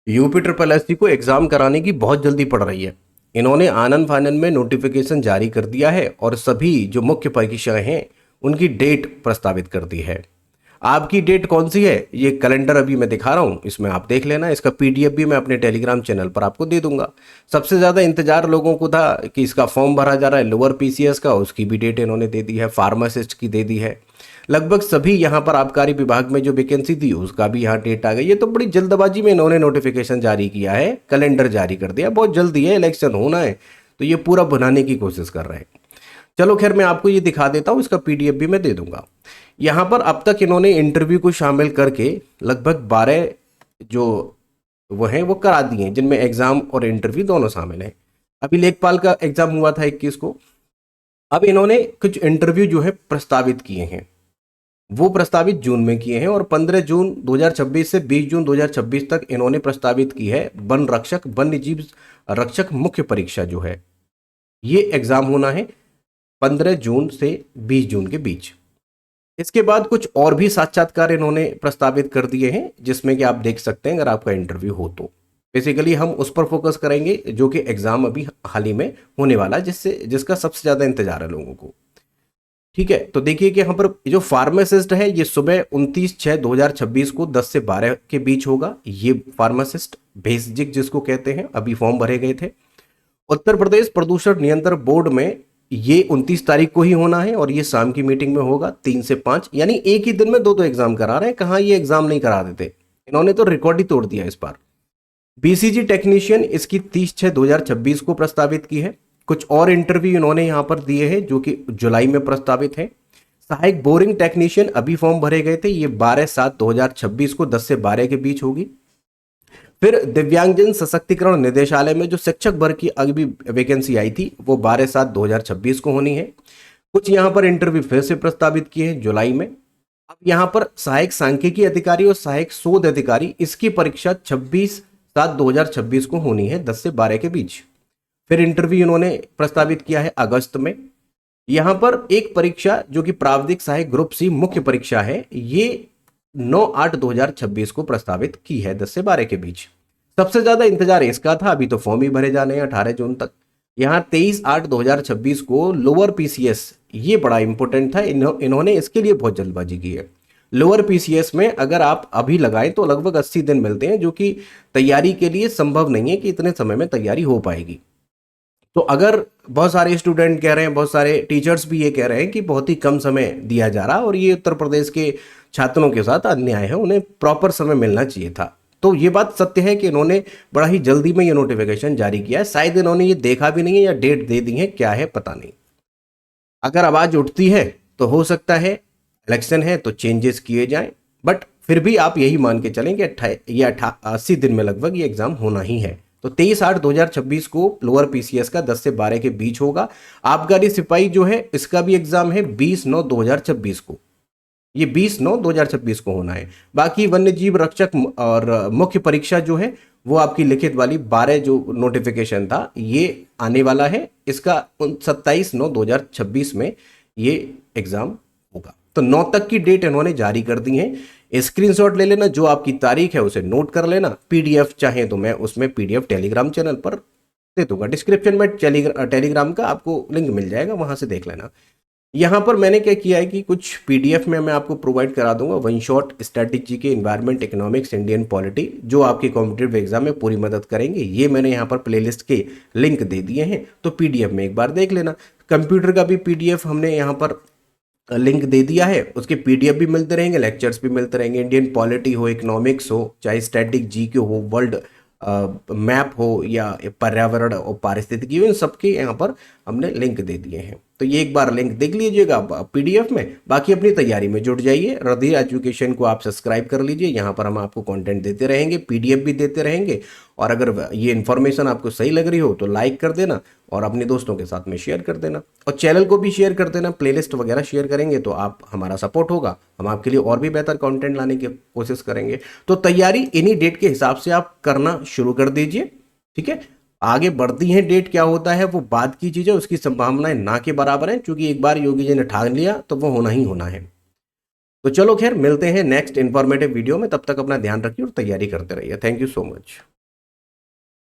UP triple SC को exam कराने की बहुत जल्दी पड़ रही है। इन्होंने आनन फानन में नोटिफिकेशन जारी कर दिया है और सभी जो मुख्य परीक्षाएं हैं उनकी डेट प्रस्तावित कर दी है। आपकी डेट कौन सी है ये कैलेंडर अभी मैं दिखा रहा हूँ, इसमें आप देख लेना। इसका पीडीएफ भी मैं अपने टेलीग्राम चैनल पर आपको दे दूंगा। सबसे ज़्यादा इंतजार लोगों को था कि इसका फॉर्म भरा जा रहा है लोअर पीसीएस का, उसकी भी डेट इन्होंने दे दी है। फार्मासिस्ट की दे दी है। लगभग सभी यहाँ पर आबकारी विभाग में जो वैकेंसी थी उसका भी यहाँ डेट आ गई। ये तो बड़ी जल्दबाजी में इन्होंने नोटिफिकेशन जारी किया है, कैलेंडर जारी कर दिया। बहुत जल्दी है, इलेक्शन होना है तो ये पूरा भुनाने की कोशिश कर रहे हैं। चलो खैर, मैं आपको ये दिखा देता हूँ, इसका पीडीएफ भी मैं दे दूंगा। यहाँ पर अब तक इन्होंने इंटरव्यू को शामिल करके लगभग 12 जो वो हैं वो करा दिए हैं, जिनमें एग्जाम और इंटरव्यू दोनों शामिल हैं। अभी लेखपाल का एग्जाम हुआ था 21 को। अब इन्होंने कुछ इंटरव्यू जो है प्रस्तावित किए हैं, वो प्रस्तावित जून में किए हैं और 15 जून 2026 से 20 जून 2026 तक इन्होंने प्रस्तावित की है। वन रक्षक वन्य जीव रक्षक मुख्य परीक्षा जो है ये एग्जाम होना है 15 जून से 20 जून के बीच। इसके बाद कुछ और भी साक्षात्कार इन्होंने प्रस्तावित कर दिए हैं, जिसमें कि आप देख सकते हैं अगर आपका इंटरव्यू हो तो। बेसिकली हम उस पर फोकस करेंगे जो कि एग्जाम अभी हाल ही में होने वाला है, जिसका सबसे ज्यादा इंतजार है लोगों को। ठीक है, तो देखिए कि यहाँ पर जो फार्मासिस्ट है ये सुबह 29/6/2026 को 10 से 12 के बीच होगा। ये फार्मासिस्ट बेसिक जिसको कहते हैं, अभी फॉर्म भरे गए थे। उत्तर प्रदेश प्रदूषण नियंत्रण बोर्ड में ये 29 तारीख को ही होना है और ये शाम की मीटिंग में होगा 3 से 5, यानी एक ही दिन में दो एग्जाम करा रहे हैं। कहाँ ये एग्जाम नहीं करा देते, इन्होंने तो रिकॉर्ड ही तोड़ दिया इस बार। बीसीजी टेक्नीशियन इसकी 30/6/2026 को प्रस्तावित की है। कुछ और इंटरव्यू इन्होंने यहां पर दिए हैं जो कि जुलाई में प्रस्तावित है। सहायक बोरिंग टेक्नीशियन अभी फॉर्म भरे गए थे, ये 12/7/2026 को 10 से 12 के बीच होगी। फिर दिव्यांगजन सशक्तिकरण निदेशालय में जो शिक्षक वर्ग की अभी वैकेंसी आई थी वो 12/7/2026 को होनी है। कुछ यहां पर इंटरव्यू फिर से प्रस्तावित किए हैं जुलाई में। अब यहां पर सहायक सांख्यिकी अधिकारी और सहायक शोध अधिकारी, इसकी परीक्षा 26/7/2026 को होनी है 10 से 12 के बीच। फिर इंटरव्यू इन्होंने प्रस्तावित किया है अगस्त में। यहां पर एक परीक्षा जो कि प्राविधिक सहायक ग्रुप सी मुख्य परीक्षा है, ये 9/8/2026 को प्रस्तावित की है 10 से 12 के बीच। सबसे ज्यादा इंतजार इसका था, अभी तो फॉर्म ही भरे जाने हैं 18 जून तक। यहाँ 23/8/2026 को लोअर पीसीएस, ये बड़ा इंपॉर्टेंट था, इन्होंने इसके लिए बहुत जल्दबाजी की है। लोअर पीसीएस में अगर आप अभी लगाएं तो लगभग 80 दिन मिलते हैं, जो कि तैयारी के लिए संभव नहीं है कि इतने समय में तैयारी हो पाएगी। तो अगर बहुत सारे स्टूडेंट कह रहे हैं, बहुत सारे टीचर्स भी ये कह रहे हैं कि बहुत ही कम समय दिया जा रहा और ये उत्तर प्रदेश के छात्रों के साथ अन्याय है, उन्हें प्रॉपर समय मिलना चाहिए था। तो ये बात सत्य है कि इन्होंने बड़ा ही जल्दी में ये नोटिफिकेशन जारी किया है। शायद इन्होंने ये देखा भी नहीं है या डेट दे दी है, क्या है पता नहीं। अगर आवाज उठती है तो हो सकता है इलेक्शन है तो चेंजेस किए जाएं, बट फिर भी आप यही मान के चलें कि 80 दिन में लगभग ये एग्जाम होना ही है। तो 23/8/2026 को लोअर पीसीएस का 10 से 12 के बीच होगा। आबकारी सिपाही जो है इसका भी एग्जाम है 20/9/2026 को, ये 20/9/2026 को होना है। बाकी वन्य जीव रक्षक और मुख्य परीक्षा जो है वो आपकी लिखित वाली 12 जो नोटिफिकेशन था ये आने वाला है, इसका 27/9/2026 में ये एग्जाम होगा। तो 9 तक की डेट इन्होंने जारी कर दी है। स्क्रीनशॉट ले लेना, जो आपकी तारीख है उसे नोट कर लेना। पीडीएफ चाहे तो मैं उसमें पीडीएफ टेलीग्राम चैनल पर दे दूंगा, डिस्क्रिप्शन में टेलीग्राम का आपको लिंक मिल जाएगा, वहां से देख लेना। यहाँ पर मैंने क्या किया है कि कुछ पीडीएफ में मैं आपको प्रोवाइड करा दूंगा, वन शॉट स्ट्रैटेजी के एनवायरनमेंट इकोनॉमिक्स इंडियन पॉलिटी, जो आपके कॉम्पिटेटिव एग्जाम में पूरी मदद करेंगे। ये मैंने यहाँ पर प्लेलिस्ट के लिंक दे दिए हैं, तो पीडीएफ में एक बार देख लेना। कंप्यूटर का भी पीडीएफ हमने यहाँ पर लिंक दे दिया है, उसके पीडीएफ भी मिलते रहेंगे, लेक्चर्स भी मिलते रहेंगे। इंडियन पॉलिटी हो, इकोनॉमिक्स हो, चाहे स्टैटिक जीके हो, वर्ल्ड मैप हो या पर्यावरण और पारिस्थितिकी, इन सबके यहाँ पर हमने लिंक दे दिए हैं। तो ये एक बार लिंक देख लीजिएगा पीडीएफ में। बाकी अपनी तैयारी में जुट जाइए। रदीर एजुकेशन को आप सब्सक्राइब कर लीजिए, यहाँ पर हम आपको कंटेंट देते रहेंगे, पीडीएफ भी देते रहेंगे। और अगर ये इन्फॉर्मेशन आपको सही लग रही हो तो लाइक कर देना और अपने दोस्तों के साथ में शेयर कर देना, और चैनल को भी शेयर कर देना। प्लेलिस्ट वगैरह शेयर करेंगे तो आप हमारा सपोर्ट होगा, हम आपके लिए और भी बेहतर कंटेंट लाने की कोशिश करेंगे। तो तैयारी इन्हीं डेट के हिसाब से आप करना शुरू कर दीजिए, ठीक है। आगे बढ़ती है डेट क्या होता है वो बाद की चीज़ है, उसकी संभावनाएं ना के बराबर है, क्योंकि एक बार योगी जी ने ठान लिया तो वो होना ही होना है। तो चलो खैर, मिलते हैं नेक्स्ट इंफॉर्मेटिव वीडियो में। तब तक अपना ध्यान रखिए और तैयारी करते रहिए। Thank you so much.